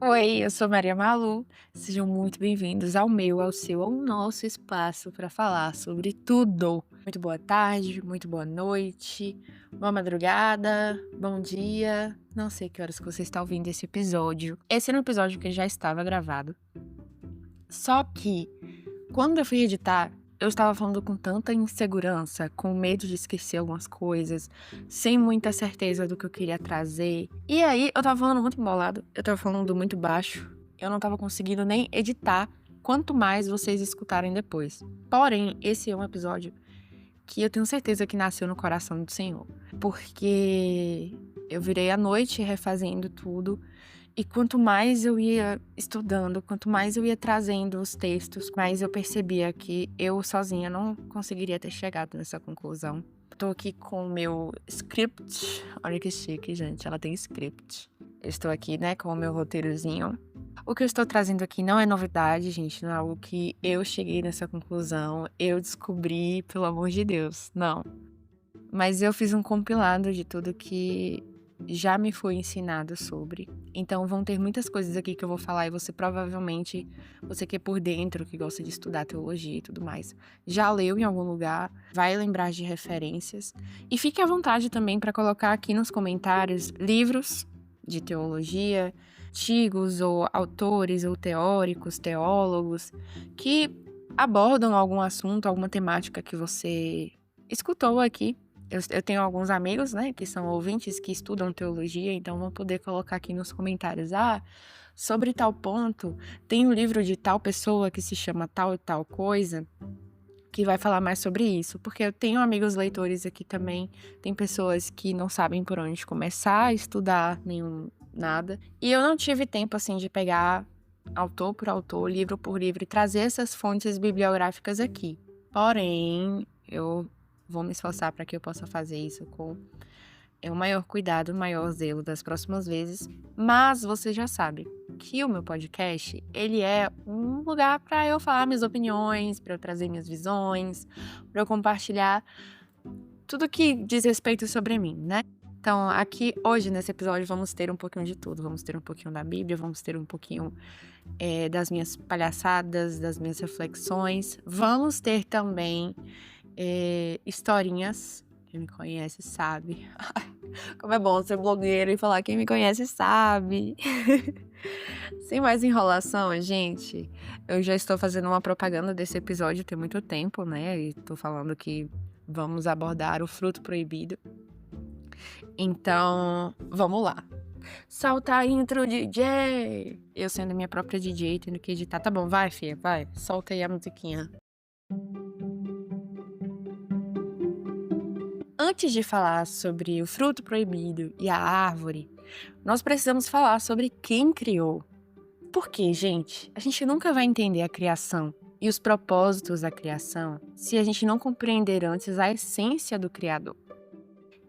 Oi, eu sou Maria Malu. Sejam muito bem-vindos ao meu, ao seu, ao nosso espaço para falar sobre tudo. Muito boa tarde, muito boa noite, boa madrugada, bom dia. Não sei que horas que você está ouvindo esse episódio. Esse era um episódio que já estava gravado. Só que, quando eu fui editar, eu estava falando com tanta insegurança, com medo de esquecer algumas coisas, sem muita certeza do que eu queria trazer. E aí, eu tava falando muito embolado, eu tava falando muito baixo, eu não tava conseguindo nem editar, quanto mais vocês escutarem depois. Porém, esse é um episódio que eu tenho certeza que nasceu no coração do Senhor, porque eu virei à noite refazendo tudo. E quanto mais eu ia estudando, quanto mais eu ia trazendo os textos, mais eu percebia que eu sozinha não conseguiria ter chegado nessa conclusão. Tô aqui com o meu script. Olha que chique, gente. Ela tem script. Eu estou aqui, né, com o meu roteirozinho. O que eu estou trazendo aqui não é novidade, gente. Não é algo que eu cheguei nessa conclusão, eu descobri, pelo amor de Deus. Não. Mas eu fiz um compilado de tudo que já me foi ensinado sobre. Então vão ter muitas coisas aqui que eu vou falar e você provavelmente, você que é por dentro, que gosta de estudar teologia e tudo mais, já leu em algum lugar, vai lembrar de referências. E fique à vontade também para colocar aqui nos comentários livros de teologia, antigos ou autores ou teóricos, teólogos, que abordam algum assunto, alguma temática que você escutou aqui. Eu tenho alguns amigos, né, que são ouvintes que estudam teologia, então vão poder colocar aqui nos comentários, sobre tal ponto, tem um livro de tal pessoa que se chama tal e tal coisa, que vai falar mais sobre isso, porque eu tenho amigos leitores aqui também, tem pessoas que não sabem por onde começar a estudar nada, e eu não tive tempo, assim, de pegar autor por autor, livro por livro, e trazer essas fontes bibliográficas aqui. Porém, eu vou me esforçar para que eu possa fazer isso com o maior cuidado, o maior zelo das próximas vezes. Mas você já sabe que o meu podcast, ele é um lugar para eu falar minhas opiniões, para eu trazer minhas visões, para eu compartilhar tudo que diz respeito sobre mim, né? Então, aqui, hoje, nesse episódio, vamos ter um pouquinho de tudo. Vamos ter um pouquinho da Bíblia, vamos ter um pouquinho das minhas palhaçadas, das minhas reflexões. Vamos ter também historinhas. Quem me conhece sabe. Como é bom ser blogueiro e falar quem me conhece sabe. Sem mais enrolação, gente, eu já estou fazendo uma propaganda desse episódio tem muito tempo, né? E tô falando que vamos abordar o fruto proibido. Então, vamos lá. Solta a intro, DJ! Eu sendo minha própria DJ, tendo que editar. Tá bom, vai, filha, vai. Solta aí a musiquinha. Antes de falar sobre o fruto proibido e a árvore, nós precisamos falar sobre quem criou. Por quê, gente? A gente nunca vai entender a criação e os propósitos da criação se a gente não compreender antes a essência do Criador.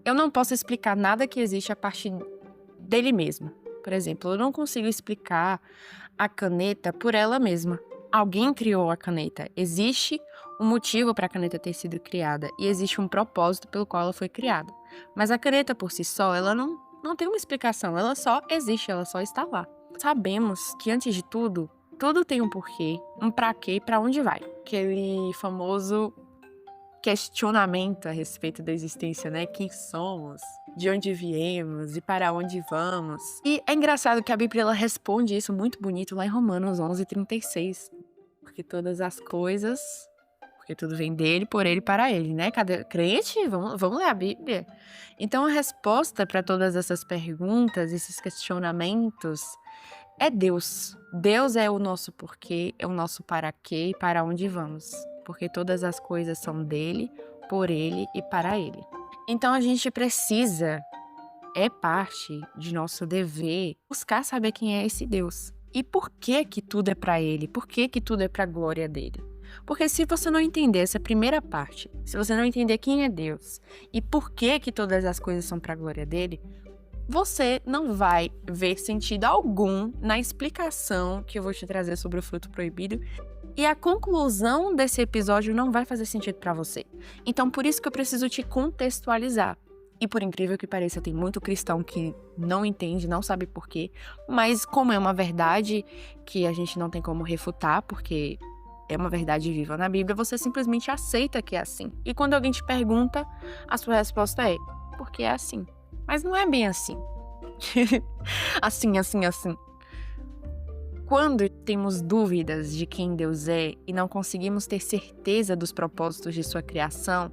Eu não posso explicar nada que existe a partir dele mesmo. Por exemplo, eu não consigo explicar a caneta por ela mesma. Alguém criou a caneta. Existe um motivo para a caneta ter sido criada e existe um propósito pelo qual ela foi criada. Mas a caneta por si só, ela não tem uma explicação, ela só existe, ela só está lá. Sabemos que antes de tudo, tudo tem um porquê, um pra quê e pra onde vai. Aquele famoso questionamento a respeito da existência, né? Quem somos, de onde viemos e para onde vamos. E é engraçado que a Bíblia ela responde isso muito bonito lá em Romanos 11:36. Porque todas as coisas, porque tudo vem dele, por ele e para ele, né? Cada crente, vamos ler a Bíblia. Então a resposta para todas essas perguntas, esses questionamentos, é Deus. Deus é o nosso porquê, é o nosso para quê e para onde vamos. Porque todas as coisas são dele, por ele e para ele. Então a gente precisa, é parte de nosso dever, buscar saber quem é esse Deus. E por que que tudo é para ele? Por que que tudo é para a glória dele? Porque se você não entender essa primeira parte, se você não entender quem é Deus e por que que todas as coisas são para a glória dele, você não vai ver sentido algum na explicação que eu vou te trazer sobre o fruto proibido e a conclusão desse episódio não vai fazer sentido para você. Então, por isso que eu preciso te contextualizar. E por incrível que pareça, tem muito cristão que não entende, não sabe por quê. Mas como é uma verdade que a gente não tem como refutar, porque é uma verdade viva na Bíblia, você simplesmente aceita que é assim. E quando alguém te pergunta, a sua resposta é, porque é assim. Mas não é bem assim. Assim. Quando temos dúvidas de quem Deus é e não conseguimos ter certeza dos propósitos de sua criação,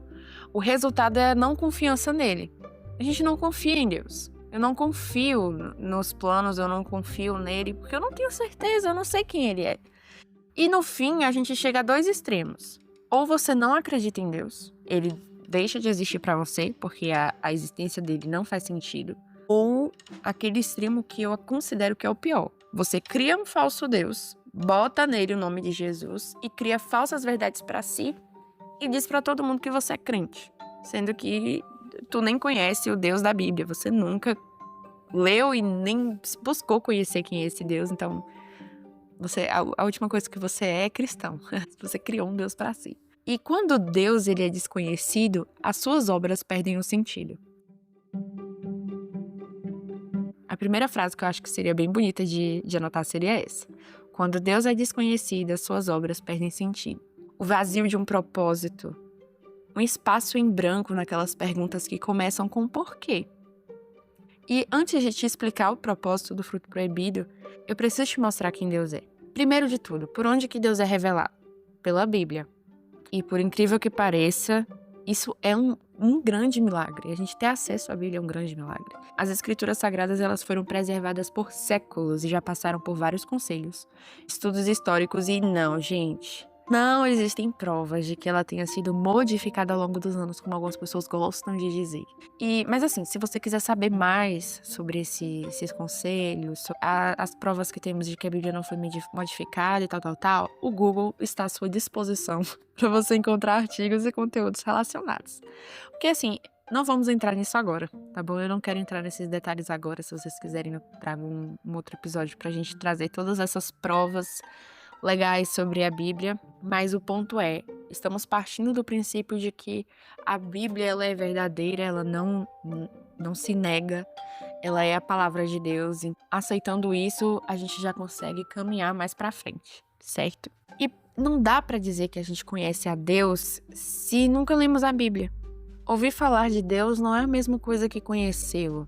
o resultado é a não confiança nele. A gente não confia em Deus. Eu não confio nos planos, eu não confio nele, porque eu não tenho certeza, eu não sei quem ele é. E no fim, a gente chega a dois extremos. Ou você não acredita em Deus, ele deixa de existir pra você, porque a existência dele não faz sentido. Ou aquele extremo que eu considero que é o pior. Você cria um falso Deus, bota nele o nome de Jesus e cria falsas verdades pra si e diz pra todo mundo que você é crente. Sendo que tu nem conhece o Deus da Bíblia, você nunca leu e nem buscou conhecer quem é esse Deus, então a última coisa que você é cristão. Você criou um Deus pra si. E quando Deus ele é desconhecido, as suas obras perdem o sentido. A primeira frase que eu acho que seria bem bonita de anotar seria essa. Quando Deus é desconhecido, as suas obras perdem sentido. O vazio de um propósito. Um espaço em branco naquelas perguntas que começam com porquê. E antes de te explicar o propósito do fruto proibido, eu preciso te mostrar quem Deus é. Primeiro de tudo, por onde que Deus é revelado? Pela Bíblia. E por incrível que pareça, isso é um grande milagre. A gente ter acesso à Bíblia é um grande milagre. As escrituras sagradas elas foram preservadas por séculos e já passaram por vários conselhos, estudos históricos e não, gente. Não existem provas de que ela tenha sido modificada ao longo dos anos, como algumas pessoas gostam de dizer. Mas assim, se você quiser saber mais sobre esses conselhos, as provas que temos de que a Bíblia não foi modificada e tal, o Google está à sua disposição para você encontrar artigos e conteúdos relacionados. Porque assim, não vamos entrar nisso agora, tá bom? Eu não quero entrar nesses detalhes agora. Se vocês quiserem, eu trago um outro episódio pra gente trazer todas essas provas legais sobre a Bíblia, mas o ponto é, estamos partindo do princípio de que a Bíblia ela é verdadeira, ela não se nega, ela é a palavra de Deus. E aceitando isso, a gente já consegue caminhar mais pra frente, certo? E não dá pra dizer que a gente conhece a Deus se nunca lemos a Bíblia. Ouvir falar de Deus não é a mesma coisa que conhecê-lo.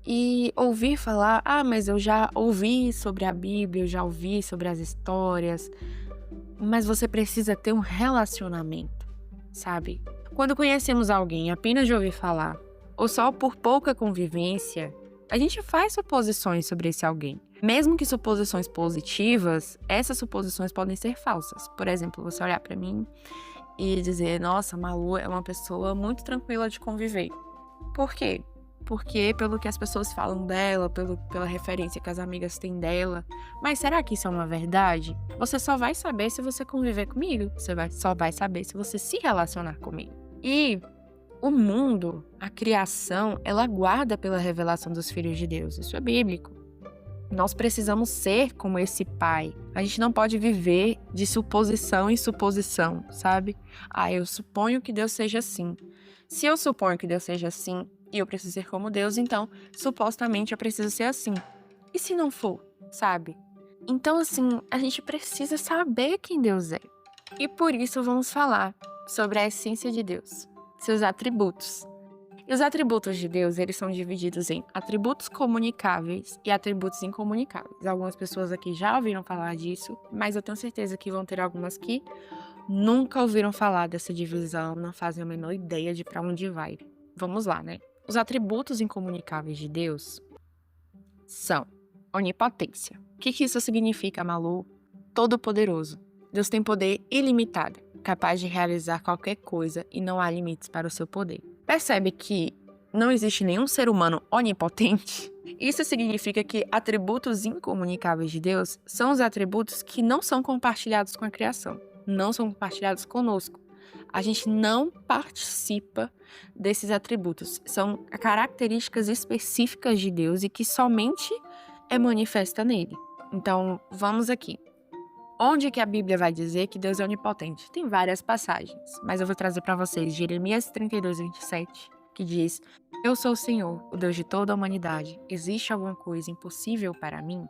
E ouvir falar, mas eu já ouvi sobre a Bíblia, eu já ouvi sobre as histórias, mas você precisa ter um relacionamento, sabe? Quando conhecemos alguém apenas de ouvir falar, ou só por pouca convivência, a gente faz suposições sobre esse alguém. Mesmo que suposições positivas, essas suposições podem ser falsas. Por exemplo, você olhar pra mim e dizer, nossa, Malu é uma pessoa muito tranquila de conviver. Por quê? Porque pelo que as pessoas falam dela, pela referência que as amigas têm dela. Mas será que isso é uma verdade? Você só vai saber se você conviver comigo. Só vai saber se você se relacionar comigo. E o mundo, a criação, ela aguarda pela revelação dos filhos de Deus. Isso é bíblico. Nós precisamos ser como esse pai. A gente não pode viver de suposição em suposição, sabe? Eu suponho que Deus seja assim. Se eu suponho que Deus seja assim, e eu preciso ser como Deus, então, supostamente eu preciso ser assim. E se não for, sabe? Então, assim, a gente precisa saber quem Deus é. E por isso vamos falar sobre a essência de Deus, seus atributos. E os atributos de Deus, eles são divididos em atributos comunicáveis e atributos incomunicáveis. Algumas pessoas aqui já ouviram falar disso, mas eu tenho certeza que vão ter algumas que nunca ouviram falar dessa divisão, não fazem a menor ideia de para onde vai. Vamos lá, né? Os atributos incomunicáveis de Deus são onipotência. O que isso significa, Malu? Todo-poderoso. Deus tem poder ilimitado, capaz de realizar qualquer coisa e não há limites para o seu poder. Percebe que não existe nenhum ser humano onipotente? Isso significa que atributos incomunicáveis de Deus são os atributos que não são compartilhados com a criação, não são compartilhados conosco. A gente não participa desses atributos. São características específicas de Deus e que somente é manifesta nele. Então, vamos aqui. Onde que a Bíblia vai dizer que Deus é onipotente? Tem várias passagens, mas eu vou trazer para vocês Jeremias 32:27, que diz: Eu sou o Senhor, o Deus de toda a humanidade. Existe alguma coisa impossível para mim?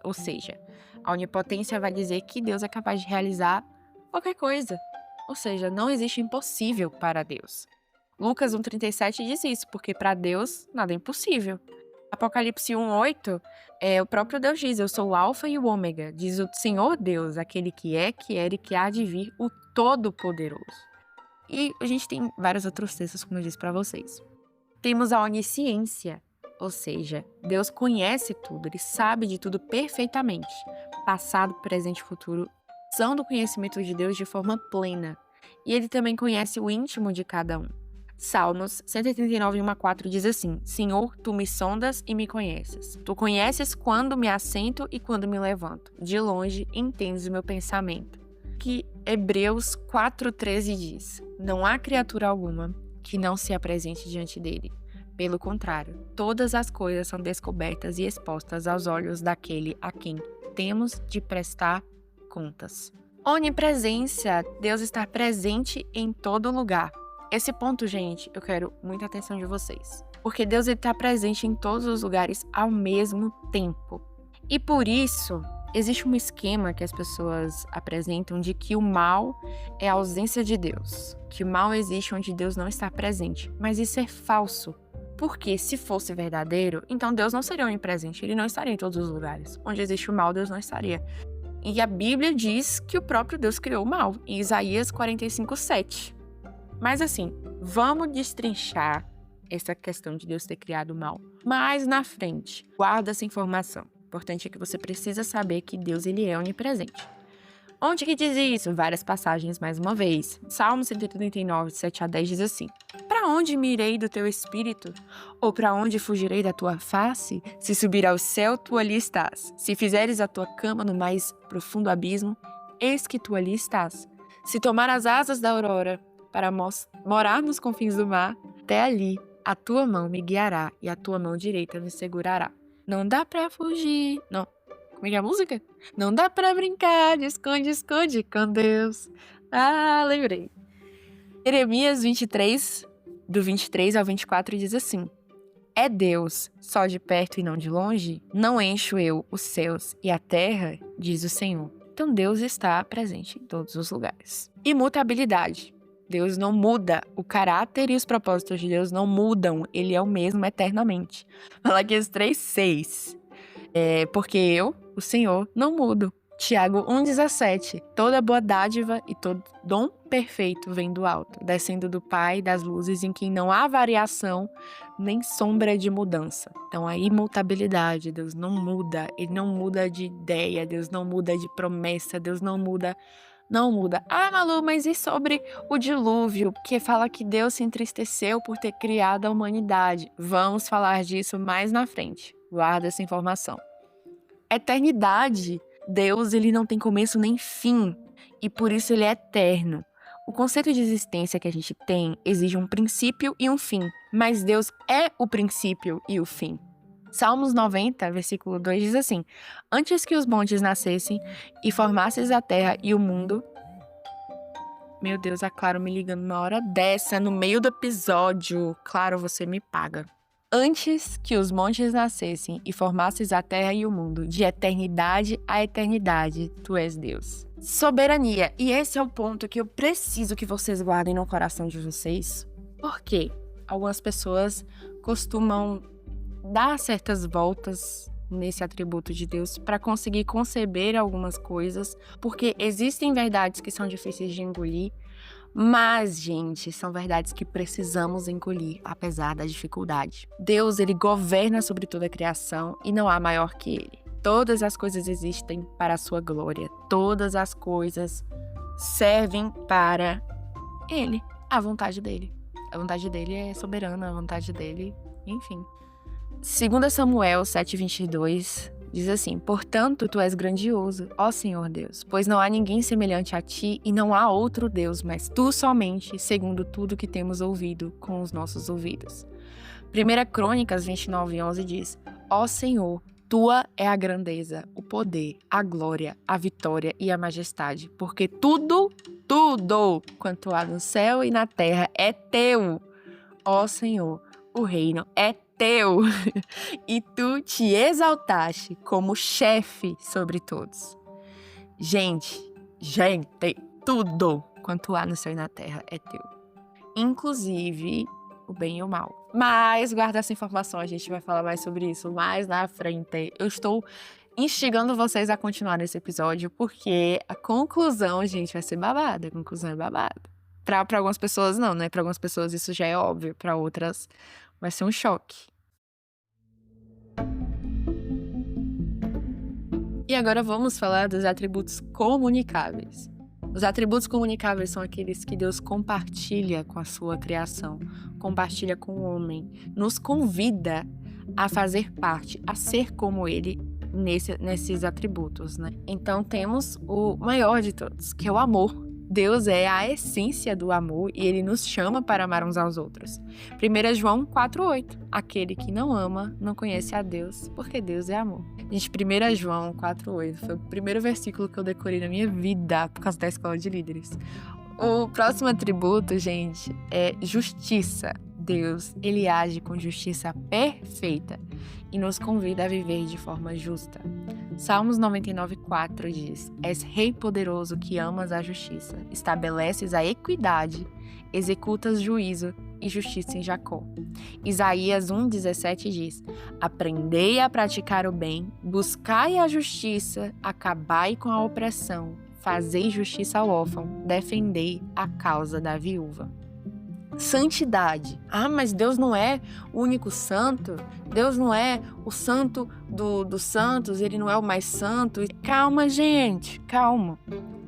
Ou seja, a onipotência vai dizer que Deus é capaz de realizar qualquer coisa. Ou seja, não existe impossível para Deus. Lucas 1,37 diz isso, porque para Deus nada é impossível. Apocalipse 1,8, o próprio Deus diz: Eu sou o Alfa e o Ômega, diz o Senhor Deus, aquele que é, que era e que há de vir, o Todo-Poderoso. E a gente tem vários outros textos, como eu disse para vocês. Temos a onisciência, ou seja, Deus conhece tudo, Ele sabe de tudo perfeitamente. Passado, presente e futuro são do conhecimento de Deus de forma plena. E Ele também conhece o íntimo de cada um. Salmos 139, 1-4 diz assim: Senhor, tu me sondas e me conheces. Tu conheces quando me assento e quando me levanto. De longe entendes o meu pensamento. Que Hebreus 4,13 diz: Não há criatura alguma que não se apresente diante dele. Pelo contrário, todas as coisas são descobertas e expostas aos olhos daquele a quem temos de prestar contas. Onipresença, Deus estar presente em todo lugar. Esse ponto, gente, eu quero muita atenção de vocês. Porque Deus está presente em todos os lugares ao mesmo tempo. E por isso, existe um esquema que as pessoas apresentam de que o mal é a ausência de Deus. Que o mal existe onde Deus não está presente. Mas isso é falso. Porque se fosse verdadeiro, então Deus não seria onipresente. Ele não estaria em todos os lugares. Onde existe o mal, Deus não estaria. E a Bíblia diz que o próprio Deus criou o mal. Em Isaías 45:7. Mas assim, vamos destrinchar essa questão de Deus ter criado o mal mais na frente. Guarda essa informação. O importante é que você precisa saber que Deus ele é onipresente. Onde que diz isso? Várias passagens mais uma vez. Salmo 139, 7-10 diz assim: Para onde me irei do teu espírito? Ou para onde fugirei da tua face? Se subir ao céu, tu ali estás. Se fizeres a tua cama no mais profundo abismo, eis que tu ali estás. Se tomar as asas da aurora para morar nos confins do mar, até ali a tua mão me guiará e a tua mão direita me segurará. Não dá pra fugir. Não. Como é que é a música? Não dá pra brincar de esconde-esconde com Deus. Ah, lembrei. Jeremias 23, do 23 ao 24, diz assim: É Deus, só de perto e não de longe? Não encho eu os céus e a terra, diz o Senhor. Então Deus está presente em todos os lugares. Imutabilidade. Deus não muda, o caráter e os propósitos de Deus não mudam, ele é o mesmo eternamente. Malaquias 3:6. Porque eu, o Senhor, não mudo. Tiago 1,17. Toda boa dádiva e todo dom perfeito vem do alto, descendo do Pai das luzes, em quem não há variação nem sombra de mudança. Então a imutabilidade, Deus não muda, ele não muda de ideia, Deus não muda de promessa, Deus não muda. Não muda. Ah, Malu, mas e sobre o dilúvio? Que fala que Deus se entristeceu por ter criado a humanidade. Vamos falar disso mais na frente. Guarda essa informação. Eternidade. Deus, ele não tem começo nem fim. E por isso ele é eterno. O conceito de existência que a gente tem exige um princípio e um fim. Mas Deus é o princípio e o fim. Salmos 90, versículo 2 diz assim: Antes que os montes nascessem e formasses a terra e o mundo... Meu Deus, a Claro me ligando uma hora dessa, no meio do episódio. Claro, você me paga. Antes que os montes nascessem e formasses a terra e o mundo, de eternidade a eternidade, tu és Deus. Soberania. E esse é o ponto que eu preciso que vocês guardem no coração de vocês. Por quê? Algumas pessoas costumam dar certas voltas nesse atributo de Deus para conseguir conceber algumas coisas, porque existem verdades que são difíceis de engolir, mas, gente, são verdades que precisamos engolir, apesar da dificuldade. Deus, ele governa sobre toda a criação e não há maior que ele. Todas as coisas existem para a sua glória, todas as coisas servem para ele, a vontade dele. A vontade dele é soberana, a vontade dele, enfim. 2 Samuel 7:22 diz assim: Portanto, tu és grandioso, ó Senhor Deus, pois não há ninguém semelhante a ti e não há outro Deus, mas tu somente, segundo tudo que temos ouvido com os nossos ouvidos. 1 Crônicas 29:11 diz: Ó Senhor, tua é a grandeza, o poder, a glória, a vitória e a majestade, porque tudo quanto há no céu e na terra é teu. Ó Senhor, o reino é teu e tu te exaltaste como chefe sobre todos. Gente, tudo quanto há no céu e na terra é teu, inclusive o bem e o mal. Mas guarda essa informação, a gente vai falar mais sobre isso mais na frente. Eu estou instigando vocês a continuar nesse episódio, porque a conclusão, gente, vai ser babada. A conclusão é babada. Pra algumas pessoas não, né? Pra algumas pessoas isso já é óbvio, pra outras vai ser um choque. E agora vamos falar dos atributos comunicáveis. Os atributos comunicáveis são aqueles que Deus compartilha com a sua criação, compartilha com o homem, nos convida a fazer parte, a ser como Ele nesses atributos, né? Então temos o maior de todos, que é o amor. Deus é a essência do amor e Ele nos chama para amar uns aos outros. 1 João 4,8. Aquele que não ama não conhece a Deus, porque Deus é amor. Gente, 1 João 4,8 foi o primeiro versículo que eu decorei na minha vida por causa da escola de líderes. O próximo atributo, gente, é justiça. Deus, Ele age com justiça perfeita e nos convida a viver de forma justa. Salmos 99,4 diz: És rei poderoso que amas a justiça, estabeleces a equidade, executas juízo e justiça em Jacó. Isaías 1,17 diz: Aprendei a praticar o bem, buscai a justiça, acabai com a opressão, fazei justiça ao órfão, defendei a causa da viúva. Santidade. Ah, mas Deus não é o único santo? Deus não é o santo dos santos? Ele não é o mais santo? Calma, gente, calma.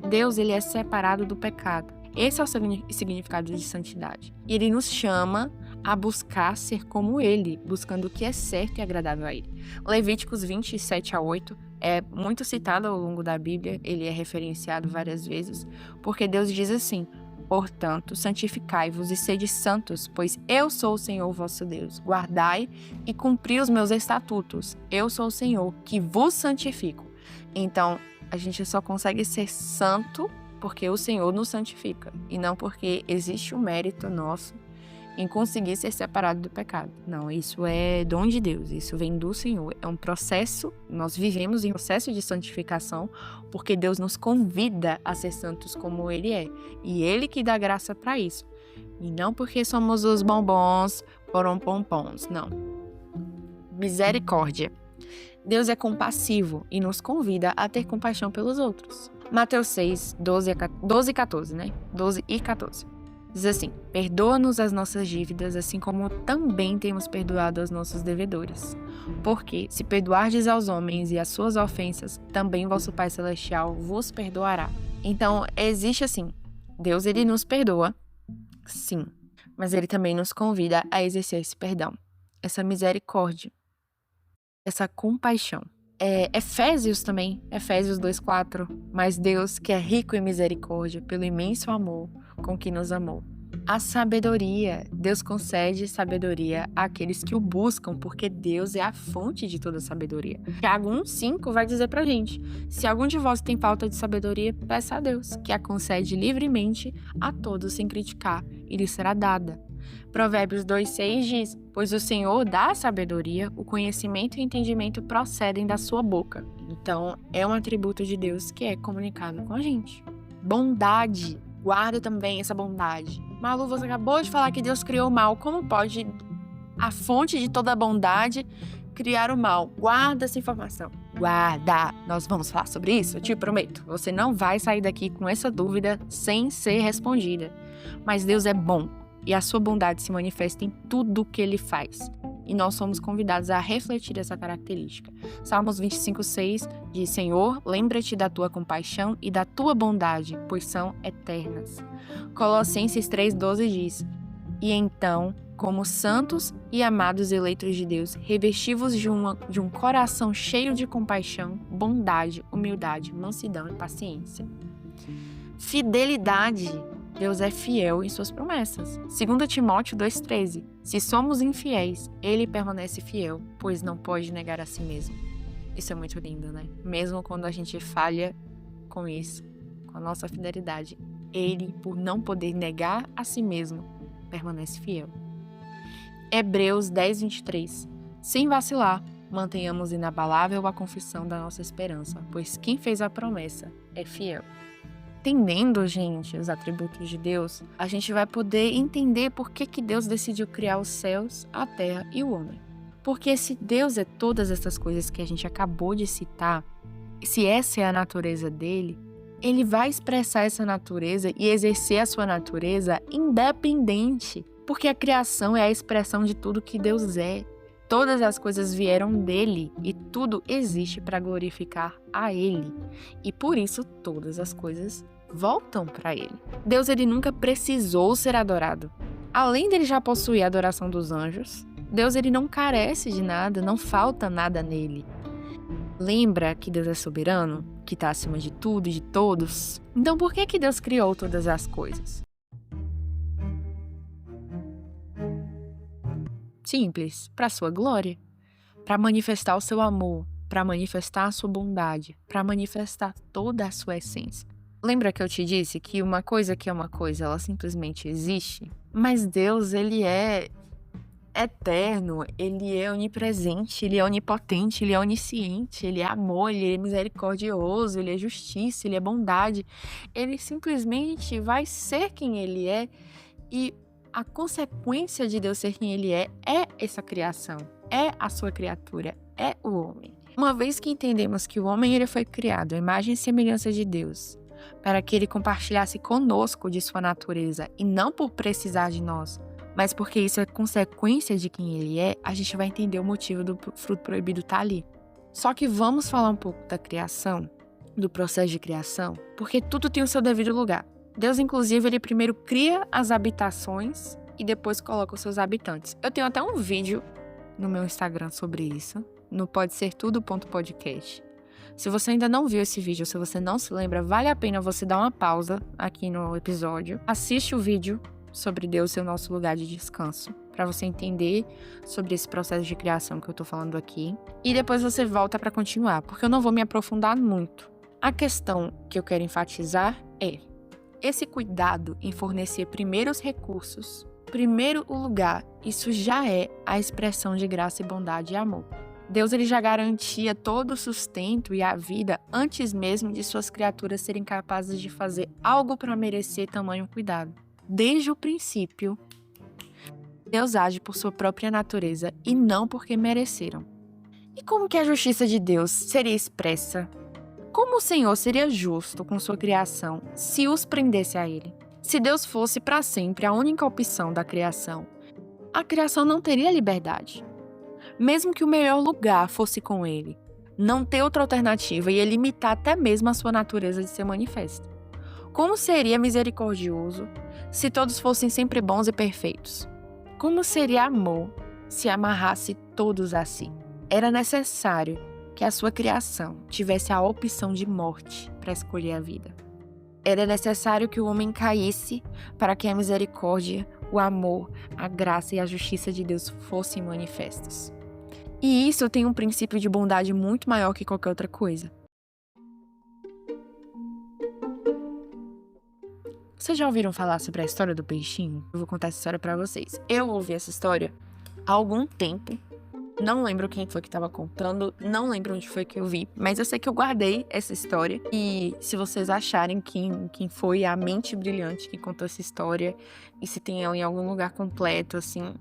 Deus, ele é separado do pecado. Esse é o significado de santidade. E ele nos chama a buscar ser como ele, buscando o que é certo e agradável a ele. Levíticos 27:8 é muito citado ao longo da Bíblia, ele é referenciado várias vezes, porque Deus diz assim: Portanto, santificai-vos e sede santos, pois eu sou o Senhor vosso Deus. Guardai e cumpri os meus estatutos. Eu sou o Senhor que vos santifico. Então, a gente só consegue ser santo porque o Senhor nos santifica, e não porque existe um mérito nosso em conseguir ser separado do pecado. Não, isso é dom de Deus, isso vem do Senhor. É um processo, nós vivemos em processo de santificação, porque Deus nos convida a ser santos como Ele é. E Ele que dá graça para isso. E não porque somos os bombons, pompons, não. Misericórdia. Deus é compassivo e nos convida a ter compaixão pelos outros. Mateus 6, 12 e 14, né? 12 e 14. Diz assim: Perdoa-nos as nossas dívidas, assim como também temos perdoado aos nossos devedores. Porque, se perdoardes aos homens e as suas ofensas, também vosso Pai Celestial vos perdoará. Então, existe assim, Deus, ele nos perdoa, sim, mas ele também nos convida a exercer esse perdão, essa misericórdia, essa compaixão. Efésios também, Efésios 2,4. Mas Deus, que é rico em misericórdia, pelo imenso amor com que nos amou. A sabedoria. Deus concede sabedoria àqueles que o buscam, porque Deus é a fonte de toda sabedoria. Tiago 1,5 vai dizer pra gente: se algum de vós tem falta de sabedoria, peça a Deus, que a concede livremente a todos sem criticar, e lhe será dada. Provérbios 2,6 diz: Pois o Senhor dá a sabedoria, o conhecimento e o entendimento procedem da sua boca. Então, é um atributo de Deus que é comunicado com a gente. Bondade. Guarda também essa bondade. Malu, você acabou de falar que Deus criou o mal. Como pode a fonte de toda a bondade criar o mal? Guarda essa informação. Guarda! Nós vamos falar sobre isso, eu te prometo. Você não vai sair daqui com essa dúvida sem ser respondida. Mas Deus é bom. E a sua bondade se manifesta em tudo o que Ele faz. E nós somos convidados a refletir essa característica. Salmos 25,6 diz: Senhor, lembra-te da tua compaixão e da tua bondade, pois são eternas. Colossenses 3,12 diz: E então, como santos e amados eleitos de Deus, revesti-vos de um coração cheio de compaixão, bondade, humildade, mansidão e paciência. Fidelidade. Deus é fiel em suas promessas. 2 Timóteo 2,13. Se somos infiéis, Ele permanece fiel, pois não pode negar a si mesmo. Isso é muito lindo, né? Mesmo quando a gente falha com isso, com a nossa fidelidade, Ele, por não poder negar a si mesmo, permanece fiel. Hebreus 10, 23. Sem vacilar, mantenhamos inabalável a confissão da nossa esperança, pois quem fez a promessa é fiel. Entendendo, gente, os atributos de Deus, a gente vai poder entender por que Deus decidiu criar os céus, a terra e o homem. Porque se Deus é todas essas coisas que a gente acabou de citar, se essa é a natureza dele, ele vai expressar essa natureza e exercer a sua natureza independente, porque a criação é a expressão de tudo que Deus é. Todas as coisas vieram dele e tudo existe para glorificar a ele. E por isso todas as coisas voltam para ele. Deus, ele nunca precisou ser adorado. Além dele já possuir a adoração dos anjos, Deus, ele não carece de nada, não falta nada nele. Lembra que Deus é soberano, que está acima de tudo e de todos? Então por que Deus criou todas as coisas? Simples, para sua glória, para manifestar o seu amor, para manifestar a sua bondade, para manifestar toda a sua essência. Lembra que eu te disse que uma coisa que é uma coisa, ela simplesmente existe? Mas Deus, ele é eterno, ele é onipresente, ele é onipotente, ele é onisciente, ele é amor, ele é misericordioso, ele é justiça, ele é bondade. Ele simplesmente vai ser quem ele é e a consequência de Deus ser quem ele é essa criação, é a sua criatura, é o homem. Uma vez que entendemos que o homem ele foi criado à imagem e semelhança de Deus, para que ele compartilhasse conosco de sua natureza e não por precisar de nós, mas porque isso é consequência de quem ele é, a gente vai entender o motivo do fruto proibido estar ali. Só que vamos falar um pouco da criação, do processo de criação, porque tudo tem o seu devido lugar. Deus, inclusive, ele primeiro cria as habitações e depois coloca os seus habitantes. Eu tenho até um vídeo no meu Instagram sobre isso, no podesertudo.podcast. Se você ainda não viu esse vídeo, se você não se lembra, vale a pena você dar uma pausa aqui no episódio. Assiste o vídeo sobre Deus ser o nosso lugar de descanso, para você entender sobre esse processo de criação que eu tô falando aqui. E depois você volta para continuar, porque eu não vou me aprofundar muito. A questão que eu quero enfatizar é esse cuidado em fornecer primeiro os recursos, primeiro o lugar, isso já é a expressão de graça e bondade e amor. Deus, ele já garantia todo o sustento e a vida antes mesmo de suas criaturas serem capazes de fazer algo para merecer tamanho cuidado. Desde o princípio, Deus age por sua própria natureza e não porque mereceram. E como que a justiça de Deus seria expressa? Como o Senhor seria justo com sua criação se os prendesse a ele? Se Deus fosse para sempre a única opção da criação, a criação não teria liberdade. Mesmo que o melhor lugar fosse com ele, não ter outra alternativa ia limitar até mesmo a sua natureza de ser manifesta. Como seria misericordioso se todos fossem sempre bons e perfeitos? Como seria amor se amarrasse todos a si? Era necessário que a sua criação tivesse a opção de morte para escolher a vida. Era necessário que o homem caísse para que a misericórdia, o amor, a graça e a justiça de Deus fossem manifestos. E isso tem um princípio de bondade muito maior que qualquer outra coisa. Vocês já ouviram falar sobre a história do peixinho? Eu vou contar essa história pra vocês. Eu ouvi essa história há algum tempo. Não lembro quem foi que estava contando, não lembro onde foi que eu vi, mas eu sei que eu guardei essa história. E se vocês acharem quem foi a mente brilhante que contou essa história, e se tem ela em algum lugar completo, assim,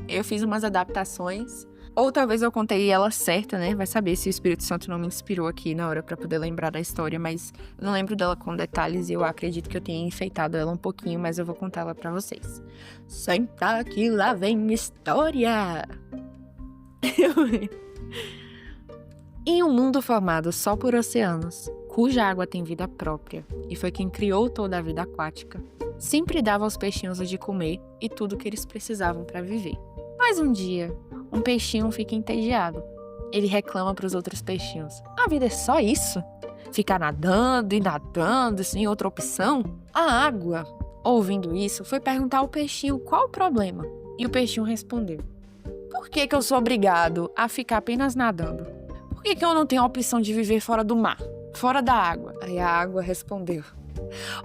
eu fiz umas adaptações. Ou talvez eu contei ela certa, né? Vai saber se o Espírito Santo não me inspirou aqui na hora pra poder lembrar da história, mas eu não lembro dela com detalhes e eu acredito que eu tenha enfeitado ela um pouquinho, mas eu vou contar ela pra vocês. Senta que lá vem história! Em um mundo formado só por oceanos, cuja água tem vida própria, e foi quem criou toda a vida aquática, sempre dava aos peixinhos o de comer e tudo o que eles precisavam para viver. Mas um dia, um peixinho fica entediado. Ele reclama para os outros peixinhos: a vida é só isso? Ficar nadando e nadando sem outra opção? A água, ouvindo isso, foi perguntar ao peixinho qual o problema. E o peixinho respondeu: por que eu sou obrigado a ficar apenas nadando? Por que eu não tenho a opção de viver fora do mar, fora da água? Aí a água respondeu: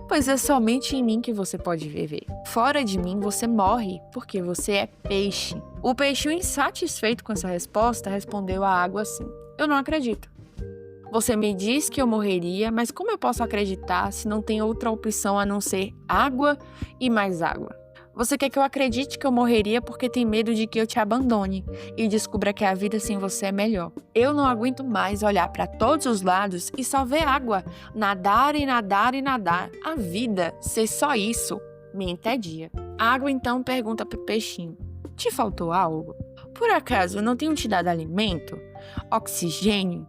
Pois é somente em mim que você pode viver. Fora de mim você morre, porque você é peixe. O peixinho, insatisfeito com essa resposta, respondeu à água assim: eu não acredito. Você me diz que eu morreria, mas como eu posso acreditar se não tem outra opção a não ser água e mais água? Você quer que eu acredite que eu morreria porque tem medo de que eu te abandone e descubra que a vida sem você é melhor. Eu não aguento mais olhar para todos os lados e só ver água, nadar e nadar e nadar. A vida ser só isso me entedia. A água então pergunta pro peixinho: te faltou algo? Por acaso não tenho te dado alimento, oxigênio,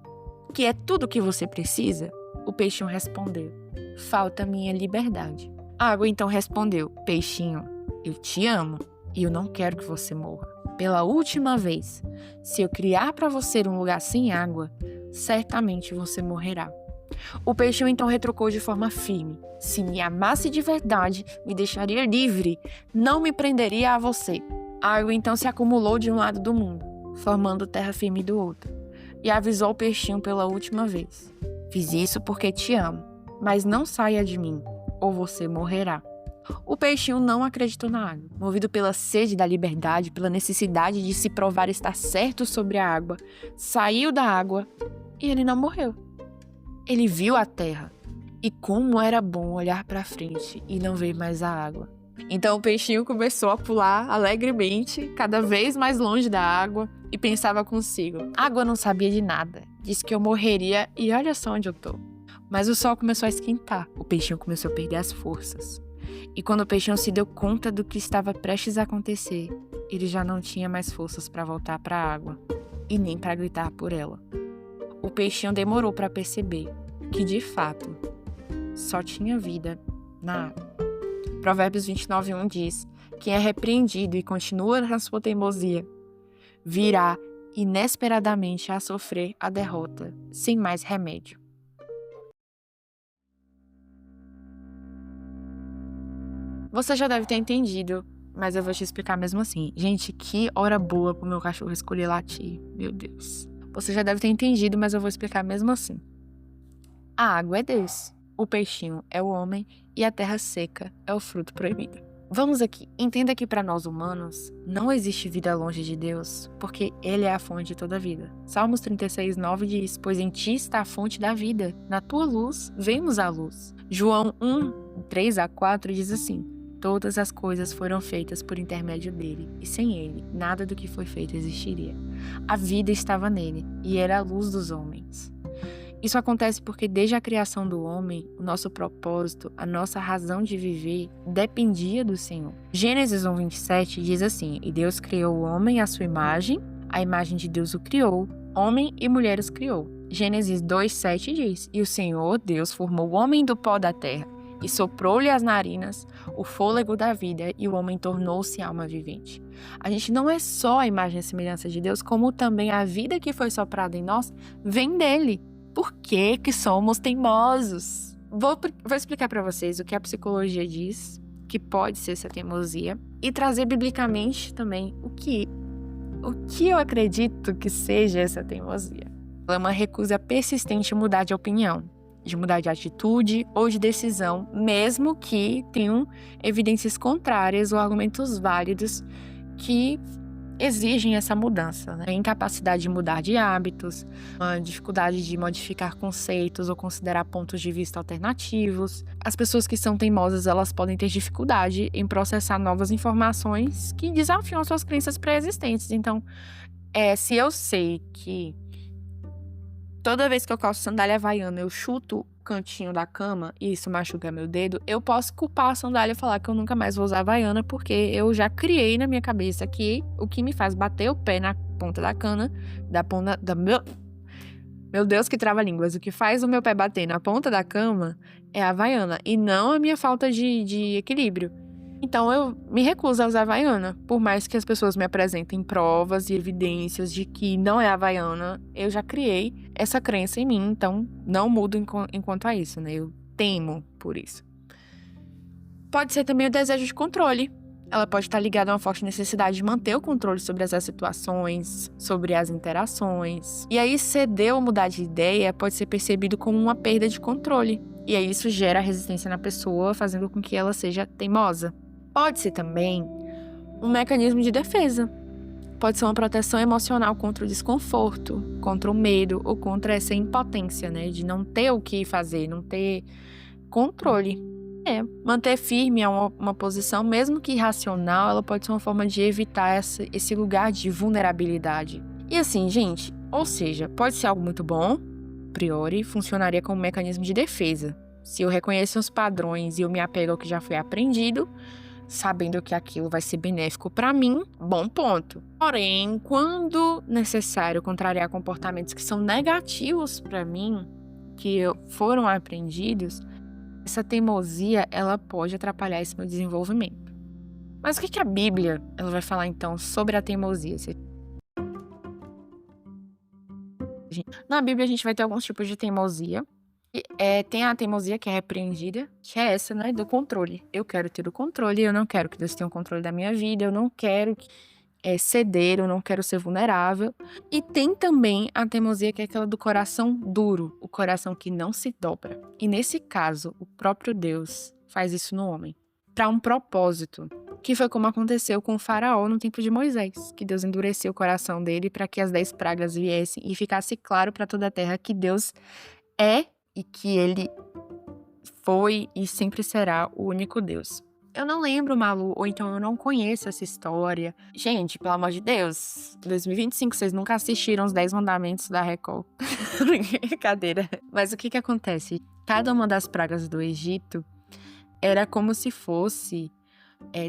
que é tudo o que você precisa? O peixinho respondeu: falta minha liberdade. A água então respondeu: peixinho, eu te amo e eu não quero que você morra. Pela última vez, se eu criar para você um lugar sem água, certamente você morrerá. O peixinho então retrucou de forma firme: se me amasse de verdade, me deixaria livre, não me prenderia a você. A água então se acumulou de um lado do mundo, formando terra firme do outro, e avisou o peixinho pela última vez: fiz isso porque te amo, mas não saia de mim, ou você morrerá. O peixinho não acreditou na água. Movido pela sede da liberdade, pela necessidade de se provar estar certo sobre a água, saiu da água e ele não morreu. Ele viu a terra e como era bom olhar para frente e não ver mais a água. Então o peixinho começou a pular alegremente, cada vez mais longe da água, e pensava consigo: a água não sabia de nada, disse que eu morreria e olha só onde eu tô. Mas o sol começou a esquentar, o peixinho começou a perder as forças. E quando o peixinho se deu conta do que estava prestes a acontecer, ele já não tinha mais forças para voltar para a água e nem para gritar por ela. O peixinho demorou para perceber que, de fato, só tinha vida na água. Provérbios 29:1 diz: quem é repreendido e continua na sua teimosia, virá inesperadamente a sofrer a derrota, sem mais remédio. Você já deve ter entendido, mas eu vou te explicar mesmo assim. Gente, que hora boa pro meu cachorro escolher latir. Meu Deus. Você já deve ter entendido, mas eu vou explicar mesmo assim. A água é Deus, o peixinho é o homem e a terra seca é o fruto proibido. Vamos aqui, entenda que para nós humanos não existe vida longe de Deus, porque Ele é a fonte de toda a vida. Salmos 36:9 diz: pois em ti está a fonte da vida, na tua luz vemos a luz. João 1:3-4 diz assim: todas as coisas foram feitas por intermédio dele, e sem ele, nada do que foi feito existiria. A vida estava nele, e era a luz dos homens. Isso acontece porque desde a criação do homem, o nosso propósito, a nossa razão de viver, dependia do Senhor. Gênesis 1:27 diz assim: e Deus criou o homem à sua imagem, a imagem de Deus o criou, homem e mulher os criou. Gênesis 2:7 diz: e o Senhor, Deus, formou o homem do pó da terra, e soprou-lhe as narinas o fôlego da vida, e o homem tornou-se alma vivente. A gente não é só a imagem e semelhança de Deus, como também a vida que foi soprada em nós vem dele. Por que somos teimosos? Vou explicar para vocês o que a psicologia diz, que pode ser essa teimosia, e trazer biblicamente também o que eu acredito que seja essa teimosia. Ela é uma recusa persistente em mudar de opinião, de mudar de atitude ou de decisão, mesmo que tenham evidências contrárias ou argumentos válidos que exigem essa mudança, né? A incapacidade de mudar de hábitos, a dificuldade de modificar conceitos ou considerar pontos de vista alternativos. As pessoas que são teimosas, elas podem ter dificuldade em processar novas informações que desafiam suas crenças pré-existentes. Então, se eu sei que toda vez que eu calço sandália havaiana, eu chuto o cantinho da cama e isso machuca meu dedo, eu posso culpar a sandália e falar que eu nunca mais vou usar havaiana, porque eu já criei na minha cabeça que o que me faz bater o pé na ponta da cana, Meu Deus, que trava-línguas. O que faz o meu pé bater na ponta da cama é a havaiana e não a minha falta de equilíbrio. Então eu me recuso a usar havaiana, por mais que as pessoas me apresentem provas e evidências de que não é havaiana, eu já criei essa crença em mim, então não mudo enquanto a isso, né? Eu temo por isso. Pode ser também o desejo de controle. Ela pode estar ligada a uma forte necessidade de manter o controle sobre as situações, sobre as interações. E aí ceder ou mudar de ideia pode ser percebido como uma perda de controle. E aí isso gera resistência na pessoa, fazendo com que ela seja teimosa. Pode ser também um mecanismo de defesa. Pode ser uma proteção emocional contra o desconforto, contra o medo ou contra essa impotência, né? De não ter o que fazer, não ter controle. Manter firme uma posição, mesmo que irracional, ela pode ser uma forma de evitar esse lugar de vulnerabilidade. E assim, gente, ou seja, pode ser algo muito bom, a priori, funcionaria como um mecanismo de defesa. Se eu reconheço os padrões e eu me apego ao que já foi aprendido, sabendo que aquilo vai ser benéfico para mim, bom ponto. Porém, quando necessário contrariar comportamentos que são negativos para mim, que foram aprendidos, essa teimosia, ela pode atrapalhar esse meu desenvolvimento. Mas o que a Bíblia ela vai falar, então, sobre a teimosia? Na Bíblia, a gente vai ter alguns tipos de teimosia. Tem a teimosia que é repreendida, que é essa, né, do controle. Eu quero ter o controle, eu não quero que Deus tenha o controle da minha vida, eu não quero ceder, eu não quero ser vulnerável. E tem também a teimosia que é aquela do coração duro, o coração que não se dobra. E nesse caso, o próprio Deus faz isso no homem, para um propósito, que foi como aconteceu com o faraó no tempo de Moisés, que Deus endureceu o coração dele para que as 10 pragas viessem e ficasse claro para toda a terra que Deus é e que ele foi e sempre será o único Deus. Eu não lembro, Malu, ou então eu não conheço essa história. Gente, pelo amor de Deus, 2025, vocês nunca assistiram os 10 mandamentos da Record. Brincadeira. Mas o que acontece? Cada uma das pragas do Egito era como se fosse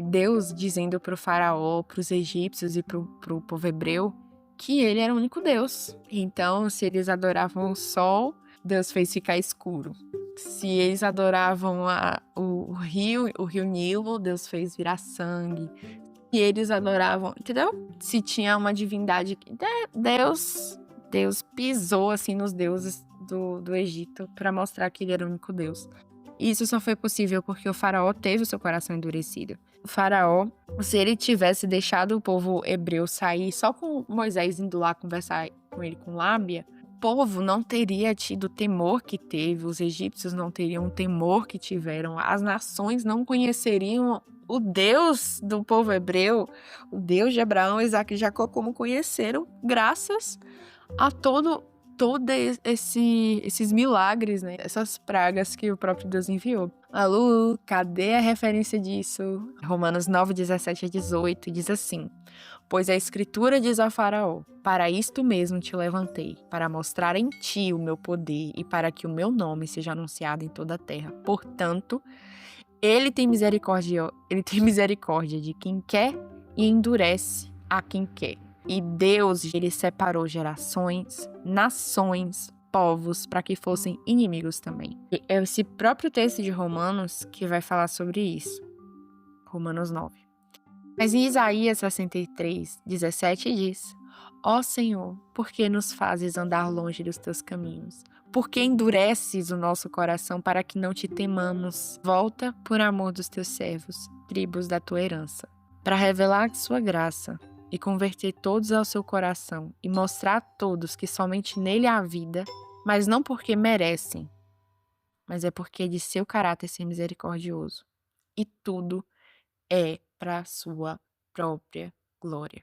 Deus dizendo pro faraó, pros egípcios e pro povo hebreu que ele era o único Deus. Então, se eles adoravam o sol, Deus fez ficar escuro. Se eles adoravam o rio Nilo, Deus fez virar sangue. Se eles adoravam, entendeu? Se tinha uma divindade, Deus pisou assim nos deuses do Egito para mostrar que ele era o único Deus. E isso só foi possível porque o faraó teve o seu coração endurecido. O faraó, se ele tivesse deixado o povo hebreu sair só com Moisés indo lá conversar com ele com lábia, o povo não teria tido o temor que teve, os egípcios não teriam o temor que tiveram, as nações não conheceriam o Deus do povo hebreu, o Deus de Abraão, Isaac e Jacó, como conheceram, graças a todos esses milagres, né? Essas pragas que o próprio Deus enviou. Alô, cadê a referência disso? Romanos 9, 17 a 18 diz assim: pois a Escritura diz a Faraó: para isto mesmo te levantei, para mostrar em ti o meu poder e para que o meu nome seja anunciado em toda a terra. Portanto, ele tem misericórdia de quem quer e endurece a quem quer. E Deus, ele separou gerações, nações, povos, para que fossem inimigos também. E é esse próprio texto de Romanos que vai falar sobre isso. Romanos 9. Mas em Isaías 63, 17 diz: ó Senhor, por que nos fazes andar longe dos teus caminhos? Por que endureces o nosso coração para que não te temamos? Volta por amor dos teus servos, tribos da tua herança, para revelar sua graça e converter todos ao seu coração e mostrar a todos que somente nele há vida, mas não porque merecem, mas é porque é de seu caráter ser misericordioso. E tudo é para a sua própria glória.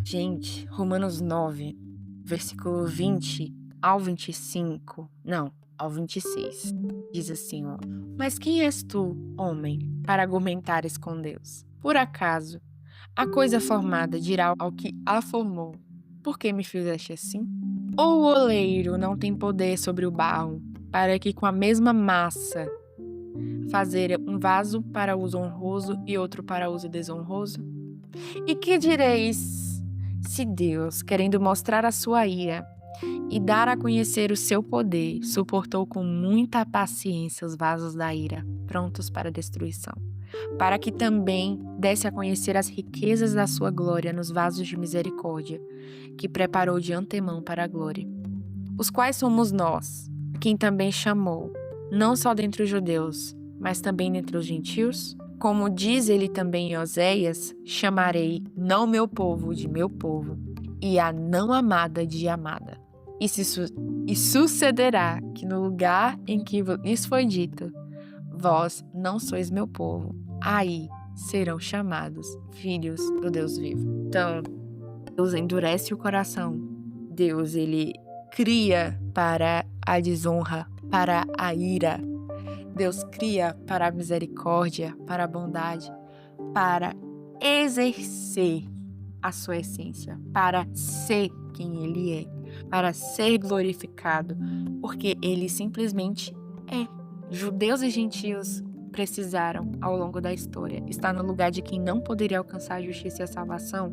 Gente, Romanos 9, versículo 20 ao 25, não, ao 26, diz assim, ó: mas quem és tu, homem, para argumentares com Deus? Por acaso, a coisa formada dirá ao que a formou: por que me fizeste assim? Ou o oleiro não tem poder sobre o barro, para que com a mesma massa fazer um vaso para uso honroso e outro para uso desonroso? E que direis se Deus, querendo mostrar a sua ira e dar a conhecer o seu poder, suportou com muita paciência os vasos da ira, prontos para destruição, para que também desse a conhecer as riquezas da sua glória nos vasos de misericórdia, que preparou de antemão para a glória, os quais somos nós, quem também chamou, não só dentre os judeus, mas também dentre os gentios? Como diz ele também em Oséias: chamarei não meu povo de meu povo, e a não amada de amada. E sucederá que no lugar em que isso foi dito, vós não sois meu povo, aí serão chamados filhos do Deus vivo. Então, Deus endurece o coração. Deus, ele cria para a desonra, para a ira. Deus cria para a misericórdia, para a bondade, para exercer a sua essência, para ser quem ele é, para ser glorificado, porque ele simplesmente é. Judeus e gentios precisaram, ao longo da história, estar no lugar de quem não poderia alcançar a justiça e a salvação,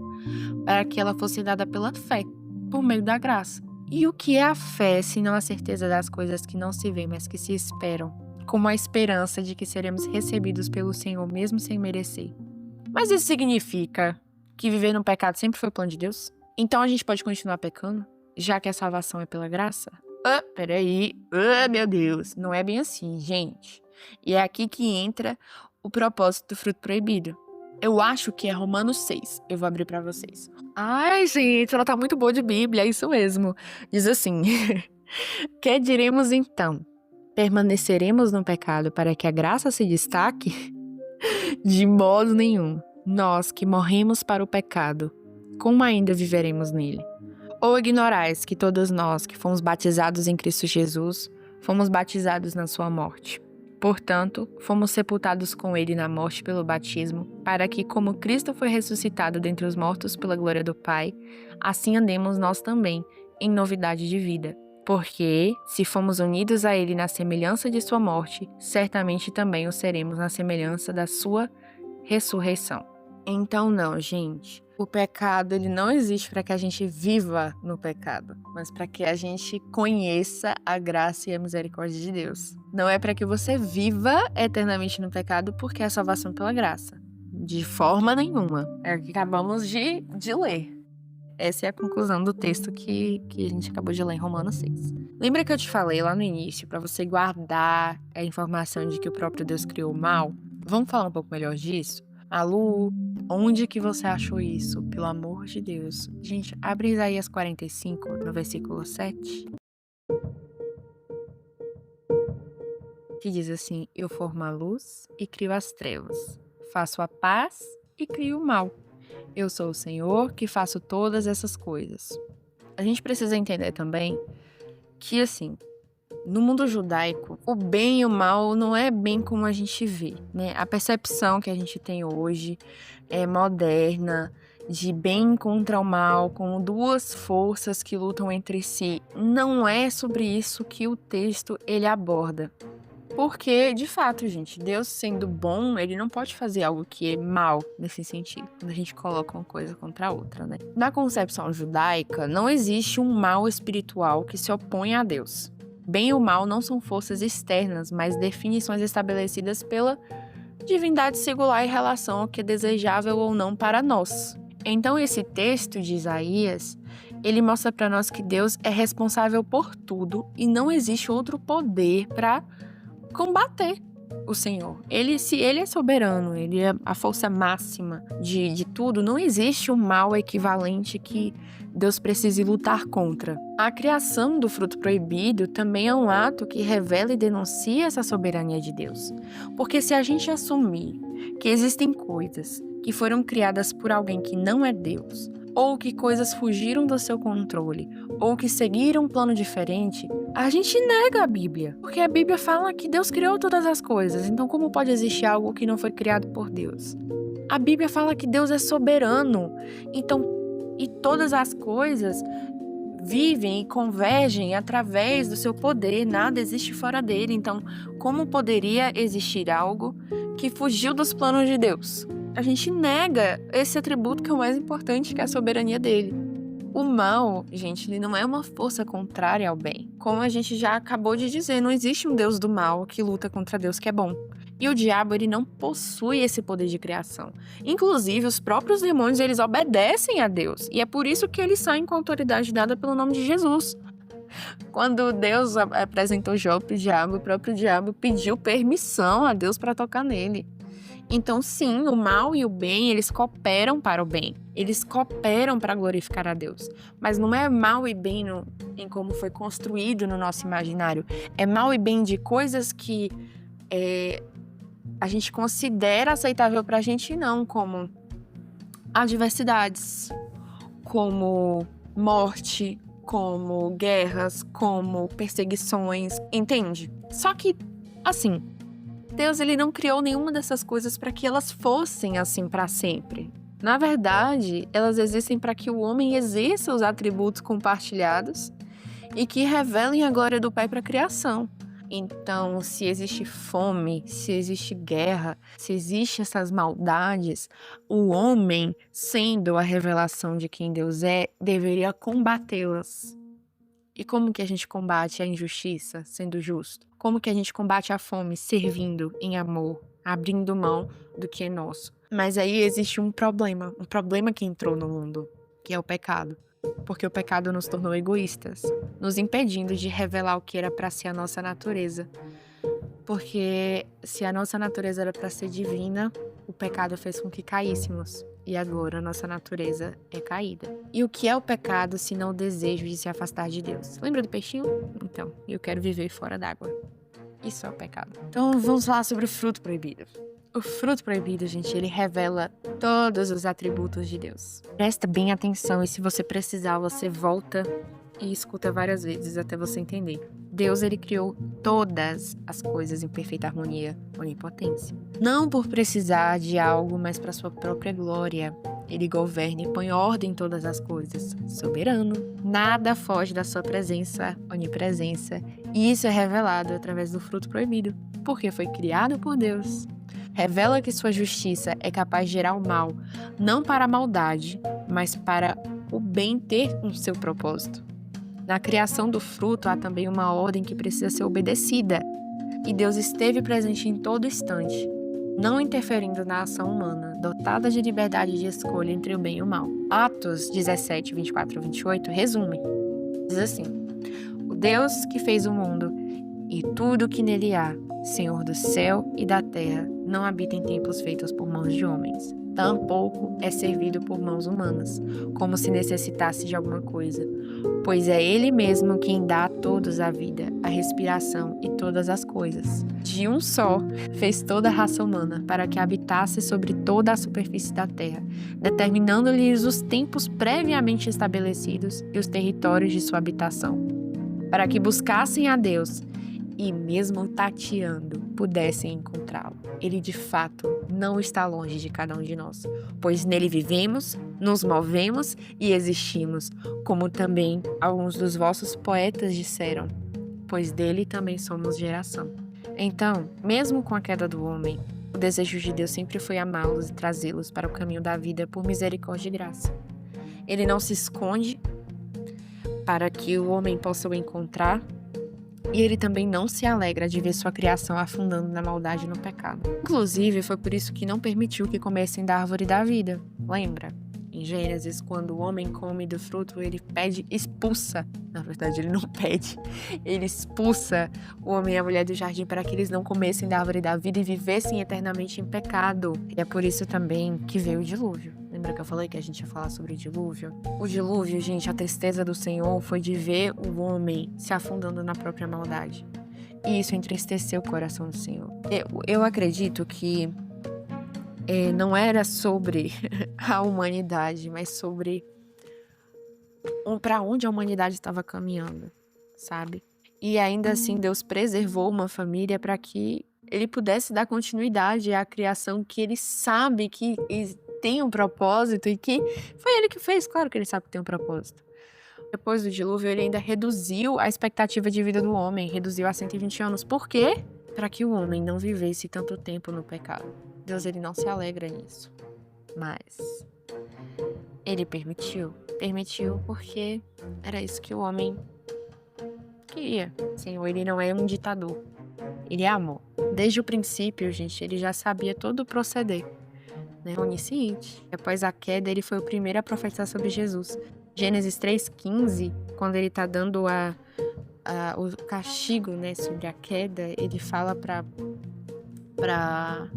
para que ela fosse dada pela fé, por meio da graça. E o que é a fé, se não a certeza das coisas que não se veem, mas que se esperam, como a esperança de que seremos recebidos pelo Senhor mesmo sem merecer? Mas isso significa que viver no pecado sempre foi o plano de Deus? Então a gente pode continuar pecando, já que a salvação é pela graça? Peraí, meu Deus, não é bem assim, gente. E é aqui que entra o propósito do fruto proibido. Eu acho que é Romanos 6, eu vou abrir pra vocês. Ai, gente, ela tá muito boa de Bíblia, é isso mesmo. Diz assim, que diremos então? Permaneceremos no pecado para que a graça se destaque? De modo nenhum. Nós que morremos para o pecado, como ainda viveremos nele? Ou ignorais que todos nós que fomos batizados em Cristo Jesus, fomos batizados na sua morte? Portanto, fomos sepultados com ele na morte pelo batismo, para que, como Cristo foi ressuscitado dentre os mortos pela glória do Pai, assim andemos nós também, em novidade de vida. Porque, se fomos unidos a ele na semelhança de sua morte, certamente também o seremos na semelhança da sua ressurreição. Então não, gente. O pecado, ele não existe para que a gente viva no pecado, mas para que a gente conheça a graça e a misericórdia de Deus. Não é para que você viva eternamente no pecado, porque é a salvação pela graça. De forma nenhuma. É o que acabamos de ler. Essa é a conclusão do texto que a gente acabou de ler em Romanos 6. Lembra que eu te falei lá no início, para você guardar a informação de que o próprio Deus criou o mal? Vamos falar um pouco melhor disso? Malu, onde que você achou isso? Pelo amor de Deus. Gente, abre Isaías 45, no versículo 7. Que diz assim: eu formo a luz e crio as trevas. Faço a paz e crio o mal. Eu sou o Senhor que faço todas essas coisas. A gente precisa entender também que, assim, no mundo judaico, o bem e o mal não é bem como a gente vê, né? A percepção que a gente tem hoje é moderna, de bem contra o mal, como duas forças que lutam entre si. Não é sobre isso que o texto ele aborda. Porque, de fato, gente, Deus sendo bom, ele não pode fazer algo que é mal nesse sentido, quando a gente coloca uma coisa contra a outra, né? Na concepção judaica, não existe um mal espiritual que se oponha a Deus. Bem e o mal não são forças externas, mas definições estabelecidas pela divindade singular em relação ao que é desejável ou não para nós. Então, esse texto de Isaías, ele mostra para nós que Deus é responsável por tudo e não existe outro poder para combater o Senhor. Se ele é soberano, ele é a força máxima de tudo, não existe um mal equivalente que Deus precise lutar contra. A criação do fruto proibido também é um ato que revela e denuncia essa soberania de Deus. Porque se a gente assumir que existem coisas que foram criadas por alguém que não é Deus, ou que coisas fugiram do seu controle, ou que seguiram um plano diferente, a gente nega a Bíblia. Porque a Bíblia fala que Deus criou todas as coisas, então como pode existir algo que não foi criado por Deus? A Bíblia fala que Deus é soberano, então, e todas as coisas vivem e convergem através do seu poder, nada existe fora dele. Então, como poderia existir algo que fugiu dos planos de Deus? A gente nega esse atributo que é o mais importante, que é a soberania dele. O mal, gente, ele não é uma força contrária ao bem. Como a gente já acabou de dizer, não existe um Deus do mal que luta contra Deus que é bom. E o diabo, ele não possui esse poder de criação. Inclusive, os próprios demônios, eles obedecem a Deus. E é por isso que eles saem com a autoridade dada pelo nome de Jesus. Quando Deus apresentou Jó para o diabo, o próprio diabo pediu permissão a Deus para tocar nele. Então, sim, o mal e o bem, eles cooperam para o bem. Eles cooperam para glorificar a Deus. Mas não é mal e bem em como foi construído no nosso imaginário. É mal e bem de coisas que a gente considera aceitável para a gente, não, como adversidades, como morte, como guerras, como perseguições, entende? Só que, assim, Deus ele não criou nenhuma dessas coisas para que elas fossem assim para sempre. Na verdade, elas existem para que o homem exerça os atributos compartilhados e que revelem a glória do Pai para a criação. Então, se existe fome, se existe guerra, se existem essas maldades, o homem, sendo a revelação de quem Deus é, deveria combatê-las. E como que a gente combate a injustiça, sendo justo? Como que a gente combate a fome, servindo em amor, abrindo mão do que é nosso? Mas aí existe um problema que entrou no mundo, que é o pecado. Porque o pecado nos tornou egoístas, nos impedindo de revelar o que era para ser a nossa natureza. Porque se a nossa natureza era para ser divina, o pecado fez com que caíssemos. E agora a nossa natureza é caída. E o que é o pecado se não o desejo de se afastar de Deus? Lembra do peixinho? Então, eu quero viver fora d'água. Isso é o pecado. Então vamos falar sobre o fruto proibido. O fruto proibido, gente, ele revela todos os atributos de Deus. Presta bem atenção e se você precisar, você volta e escuta várias vezes até você entender. Deus, ele criou todas as coisas em perfeita harmonia, onipotência. Não por precisar de algo, mas para sua própria glória. Ele governa e põe ordem em todas as coisas. Soberano. Nada foge da sua presença, onipresença. E isso é revelado através do fruto proibido, porque foi criado por Deus. Revela que sua justiça é capaz de gerar o mal, não para a maldade, mas para o bem ter um seu propósito. Na criação do fruto há também uma ordem que precisa ser obedecida, e Deus esteve presente em todo instante, não interferindo na ação humana, dotada de liberdade de escolha entre o bem e o mal. Atos 17, 24 e 28 resume. Diz assim: o Deus que fez o mundo e tudo o que nele há, Senhor do céu e da terra, não habita em templos feitos por mãos de homens. Tampouco é servido por mãos humanas, como se necessitasse de alguma coisa, pois é Ele mesmo quem dá a todos a vida, a respiração e todas as coisas. De um só, fez toda a raça humana, para que habitasse sobre toda a superfície da terra, determinando-lhes os tempos previamente estabelecidos e os territórios de sua habitação, para que buscassem a Deus e, mesmo tateando, pudessem encontrá-lo. Ele, de fato, não está longe de cada um de nós, pois nele vivemos, nos movemos e existimos, como também alguns dos vossos poetas disseram, pois dele também somos geração. Então, mesmo com a queda do homem, o desejo de Deus sempre foi amá-los e trazê-los para o caminho da vida por misericórdia e graça. Ele não se esconde para que o homem possa o encontrar, e ele também não se alegra de ver sua criação afundando na maldade e no pecado. Inclusive, foi por isso que não permitiu que comessem da árvore da vida. Lembra? Em Gênesis, quando o homem come do fruto, ele expulsa. Na verdade, ele não pede. Ele expulsa o homem e a mulher do jardim para que eles não comessem da árvore da vida e vivessem eternamente em pecado. E é por isso também que veio o dilúvio. Lembra que eu falei que a gente ia falar sobre o dilúvio? O dilúvio, gente, a tristeza do Senhor foi de ver o homem se afundando na própria maldade. E isso entristeceu o coração do Senhor. Eu acredito que não era sobre a humanidade, mas sobre para onde a humanidade estava caminhando, sabe? E ainda assim, Deus preservou uma família para que ele pudesse dar continuidade à criação que ele sabe que tem um propósito e que foi ele que fez, claro que ele sabe que tem um propósito. Depois do dilúvio, ele ainda reduziu a expectativa de vida do homem, reduziu a 120 anos. Por quê? Para que o homem não vivesse tanto tempo no pecado. Deus, ele não se alegra nisso. Mas ele permitiu porque era isso que o homem queria. O Senhor, ele não é um ditador. Ele é amor. Desde o princípio, gente, ele já sabia todo o proceder. Onisciente. Após a queda, ele foi o primeiro a profetizar sobre Jesus. Gênesis 3,15, quando ele está dando o castigo, sobre a queda, ele fala para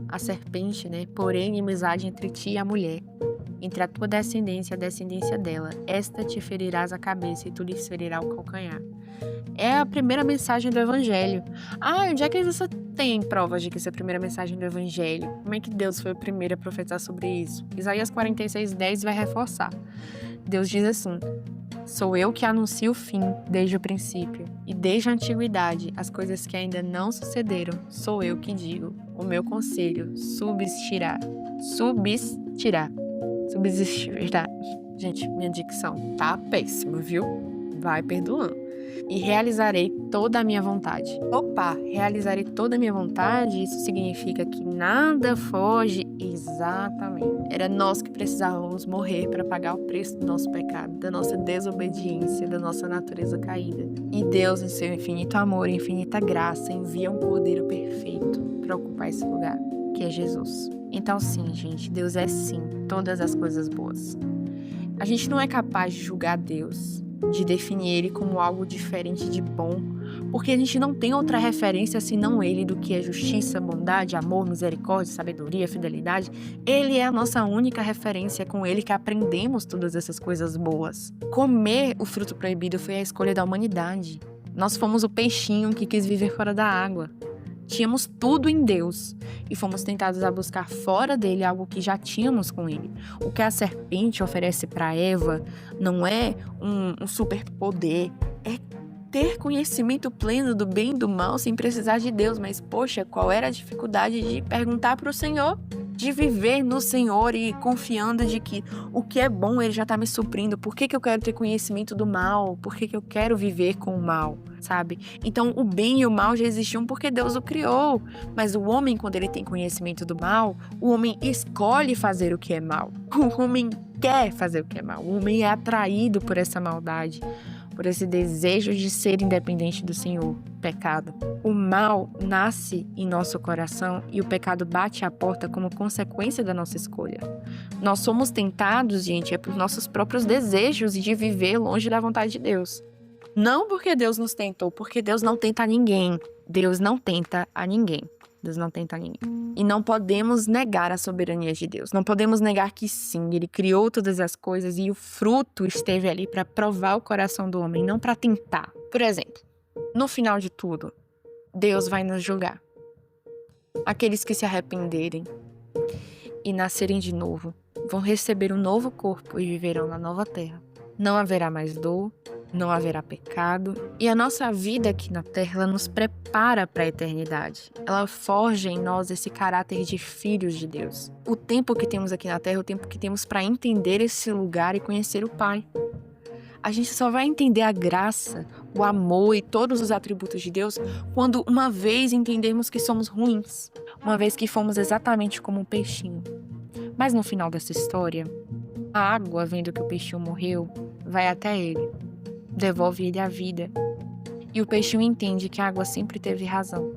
a serpente, porém, inimizade entre ti e a mulher. entre a tua descendência e a descendência dela. Esta te ferirás a cabeça e tu lhes ferirás o calcanhar. É a primeira mensagem do Evangelho. Onde é que você tem provas de que isso é a primeira mensagem do Evangelho? Como é que Deus foi o primeiro a profetizar sobre isso? Isaías 46:10 vai reforçar. Deus diz assim: sou eu que anuncio o fim desde o princípio, e desde a antiguidade, as coisas que ainda não sucederam, sou eu que digo. O meu conselho subsistirá. Gente, minha dicção tá péssima, viu? Vai perdoando. E realizarei toda a minha vontade. Realizarei toda a minha vontade, isso significa que nada foge. Exatamente. Era nós que precisávamos morrer para pagar o preço do nosso pecado, da nossa desobediência, da nossa natureza caída. E Deus, em seu infinito amor e infinita graça, envia um cordeiro perfeito para ocupar esse lugar, que é Jesus. Então sim, gente, Deus é sim todas as coisas boas. A gente não é capaz de julgar Deus, de definir Ele como algo diferente de bom, porque a gente não tem outra referência senão Ele do que é justiça, bondade, amor, misericórdia, sabedoria, fidelidade. Ele é a nossa única referência, é com Ele que aprendemos todas essas coisas boas. Comer o fruto proibido foi a escolha da humanidade. Nós fomos o peixinho que quis viver fora da água. Tínhamos tudo em Deus e fomos tentados a buscar fora dele algo que já tínhamos com ele. O que a serpente oferece para Eva não é um superpoder, é ter conhecimento pleno do bem e do mal sem precisar de Deus. Mas, poxa, qual era a dificuldade de perguntar para o Senhor? De viver no Senhor e confiando de que o que é bom Ele já está me suprindo. Por que eu quero ter conhecimento do mal? Por que eu quero viver com o mal, sabe? Então, o bem e o mal já existiam porque Deus o criou. Mas o homem, quando ele tem conhecimento do mal, o homem escolhe fazer o que é mal. O homem quer fazer o que é mal. O homem é atraído por essa maldade, por esse desejo de ser independente do Senhor, pecado. O mal nasce em nosso coração e o pecado bate à porta como consequência da nossa escolha. Nós somos tentados, gente, por nossos próprios desejos de viver longe da vontade de Deus. Não porque Deus nos tentou, porque Deus não tenta a ninguém. Deus não tenta a ninguém. Deus não tenta a ninguém. E não podemos negar a soberania de Deus. Não podemos negar que sim, Ele criou todas as coisas e o fruto esteve ali para provar o coração do homem, não para tentar. Por exemplo, no final de tudo, Deus vai nos julgar. Aqueles que se arrependerem e nascerem de novo vão receber um novo corpo e viverão na nova terra. Não haverá mais dor, não haverá pecado. E a nossa vida aqui na Terra, ela nos prepara para a eternidade. Ela forja em nós esse caráter de filhos de Deus. O tempo que temos aqui na Terra é o tempo que temos para entender esse lugar e conhecer o Pai. A gente só vai entender a graça, o amor e todos os atributos de Deus quando uma vez entendemos que somos ruins. Uma vez que fomos exatamente como um peixinho. Mas no final dessa história, a água, vendo que o peixinho morreu, vai até ele. Devolve ele a vida. E o peixinho entende que a água sempre teve razão.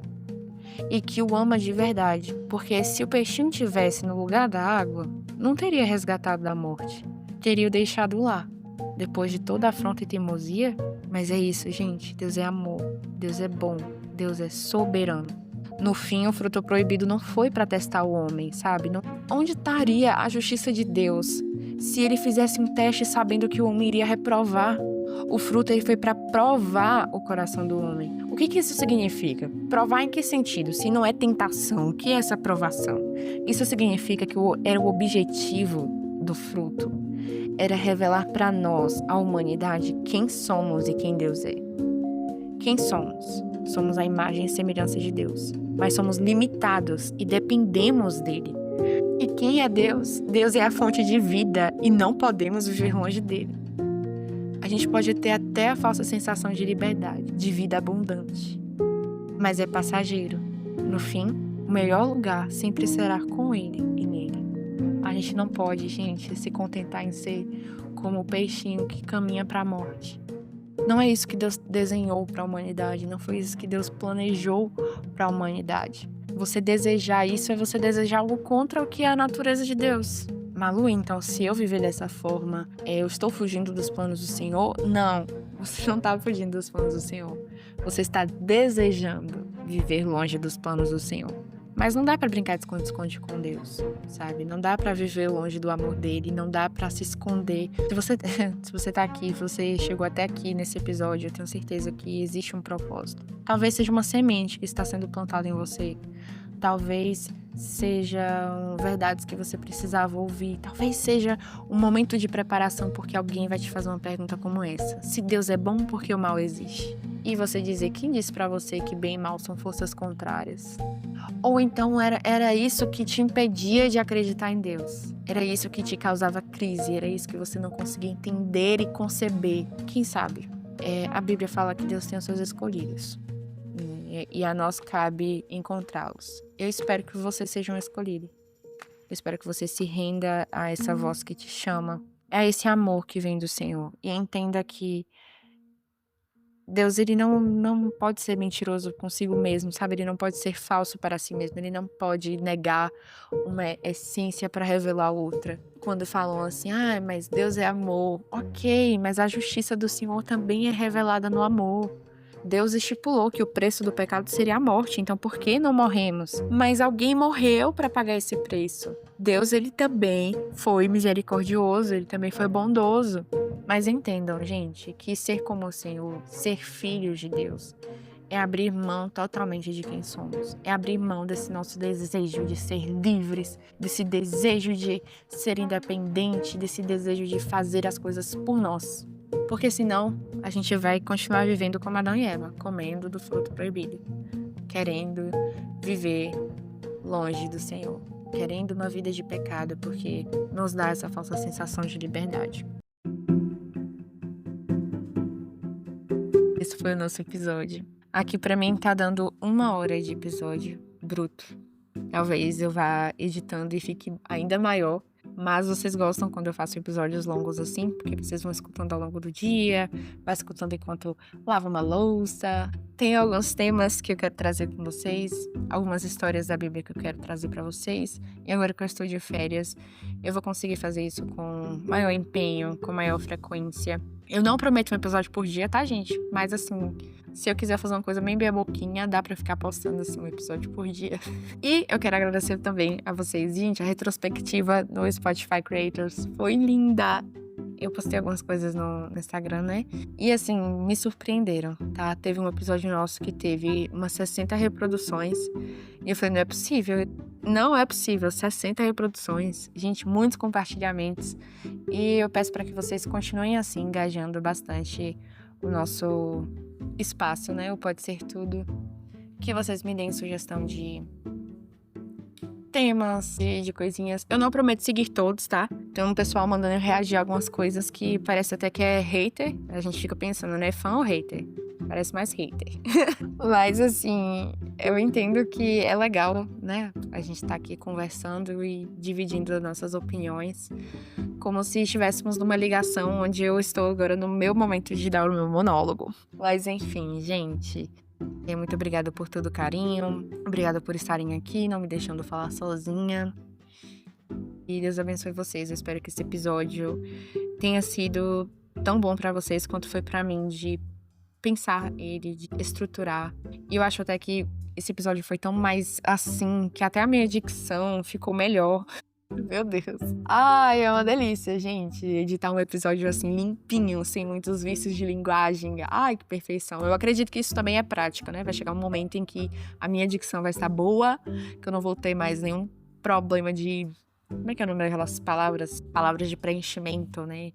E que o ama de verdade. Porque se o peixinho tivesse no lugar da água, não teria resgatado da morte. Teria o deixado lá. Depois de toda a afronta e teimosia. Mas é isso, gente. Deus é amor. Deus é bom. Deus é soberano. No fim, o fruto proibido não foi para testar o homem, sabe? Onde estaria a justiça de Deus se ele fizesse um teste sabendo que o homem iria reprovar? O fruto ele foi para provar o coração do homem. O que isso significa? Provar em que sentido? Se não é tentação, o que é essa provação? Isso significa que era o objetivo do fruto. Era revelar para nós, a humanidade, quem somos e quem Deus é. Quem somos? Somos a imagem e semelhança de Deus. Mas somos limitados e dependemos dele. E quem é Deus? Deus é a fonte de vida e não podemos viver longe dele. A gente pode ter até a falsa sensação de liberdade, de vida abundante. Mas é passageiro. No fim, o melhor lugar sempre será com ele e nele. A gente não pode, gente, se contentar em ser como o peixinho que caminha para a morte. Não é isso que Deus desenhou para a humanidade, não foi isso que Deus planejou para a humanidade. Você desejar isso é você desejar algo contra o que é a natureza de Deus. Malu, então, se eu viver dessa forma, eu estou fugindo dos planos do Senhor? Não, você não está fugindo dos planos do Senhor. Você está desejando viver longe dos planos do Senhor. Mas não dá pra brincar de esconde-esconde com Deus, sabe? Não dá pra viver longe do amor dele, não dá pra se esconder. Se você, se você tá aqui, se você chegou até aqui nesse episódio, eu tenho certeza que existe um propósito. Talvez seja uma semente que está sendo plantada em você. Talvez sejam verdades que você precisava ouvir. Talvez seja um momento de preparação porque alguém vai te fazer uma pergunta como essa. Se Deus é bom, por que o mal existe? E você dizer, quem disse pra você que bem e mal são forças contrárias? Ou então era isso que te impedia de acreditar em Deus. Era isso que te causava crise, era isso que você não conseguia entender e conceber. Quem sabe? A Bíblia fala que Deus tem os seus escolhidos. E a nós cabe encontrá-los. Eu espero que você seja um escolhido. Eu espero que você se renda a essa voz que te chama, a esse amor que vem do Senhor. E entenda que Deus, ele não pode ser mentiroso consigo mesmo, sabe? Ele não pode ser falso para si mesmo. Ele não pode negar uma essência para revelar outra. Quando falam assim, mas Deus é amor. Ok, mas a justiça do Senhor também é revelada no amor. Deus estipulou que o preço do pecado seria a morte, então por que não morremos? Mas alguém morreu para pagar esse preço. Deus, ele também foi misericordioso, ele também foi bondoso. Mas entendam, gente, que ser como o Senhor, ser filhos de Deus, é abrir mão totalmente de quem somos. É abrir mão desse nosso desejo de ser livres, desse desejo de ser independente, desse desejo de fazer as coisas por nós. Porque senão a gente vai continuar vivendo como Adão e Eva, comendo do fruto proibido, querendo viver longe do Senhor, querendo uma vida de pecado, porque nos dá essa falsa sensação de liberdade. Esse foi o nosso episódio. Aqui pra mim tá dando 1 hora de episódio bruto. Talvez eu vá editando e fique ainda maior. Mas vocês gostam quando eu faço episódios longos assim, porque vocês vão escutando ao longo do dia, vai escutando enquanto lava uma louça. Tem alguns temas que eu quero trazer com vocês, algumas histórias da Bíblia que eu quero trazer pra vocês. E agora que eu estou de férias, eu vou conseguir fazer isso com maior empenho, com maior frequência. Eu não prometo um episódio por dia, tá, gente? Mas assim, se eu quiser fazer uma coisa bem boquinha, dá pra ficar postando assim um episódio por dia. E eu quero agradecer também a vocês, gente. A retrospectiva no Spotify Creators foi linda. Eu postei algumas coisas no Instagram, né? E assim, me surpreenderam, tá? Teve um episódio nosso que teve umas 60 reproduções. E eu falei, não é possível. Não é possível, 60 reproduções. Gente, muitos compartilhamentos. E eu peço para que vocês continuem assim, engajando bastante o nosso espaço, né? O Pode Ser Tudo. Que vocês me deem sugestão de temas, de coisinhas. Eu não prometo seguir todos, tá? Tem um pessoal mandando eu reagir a algumas coisas que parece até que é hater. A gente fica pensando, né? Fã ou hater? Parece mais hater. Mas, assim, eu entendo que é legal, né? A gente tá aqui conversando e dividindo nossas opiniões. Como se estivéssemos numa ligação onde eu estou agora no meu momento de dar o meu monólogo. Mas, enfim, gente... Muito obrigada por todo o carinho, obrigada por estarem aqui, não me deixando falar sozinha. E Deus abençoe vocês. Eu espero que esse episódio tenha sido tão bom pra vocês quanto foi pra mim, de pensar ele, de estruturar. E eu acho até que esse episódio foi tão mais assim, que até a minha dicção ficou melhor. Meu Deus. Ai, é uma delícia, gente, editar um episódio assim limpinho, sem muitos vícios de linguagem. Ai, que perfeição. Eu acredito que isso também é prática, né? Vai chegar um momento em que a minha dicção vai estar boa, que eu não vou ter mais nenhum problema de... Como é que é o nome daquelas palavras? Palavras de preenchimento, né?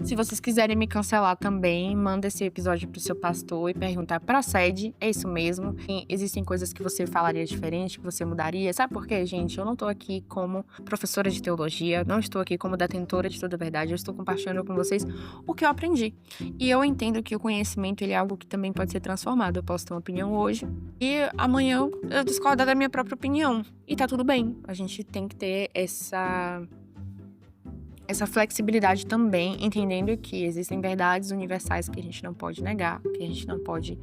Se vocês quiserem me cancelar também, manda esse episódio pro seu pastor e perguntar, procede, é isso mesmo? E existem coisas que você falaria diferente, que você mudaria? Sabe por quê, gente? Eu não tô aqui como professora de teologia, não estou aqui como detentora de toda a verdade, eu estou compartilhando com vocês o que eu aprendi. E eu entendo que o conhecimento, ele é algo que também pode ser transformado. Eu posso ter uma opinião hoje e amanhã eu discordar da minha própria opinião. E tá tudo bem, a gente tem que ter essa flexibilidade também, entendendo que existem verdades universais que a gente não pode negar, que a gente não pode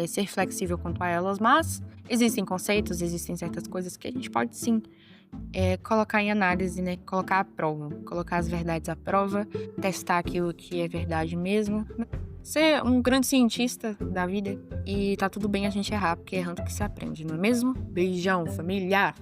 ser flexível quanto a elas, mas existem conceitos, existem certas coisas que a gente pode sim colocar em análise, né? Colocar à prova, colocar as verdades à prova, testar aquilo que é verdade mesmo. ser um grande cientista da vida e tá tudo bem a gente errar, porque é errando que se aprende, não é mesmo? Beijão, família!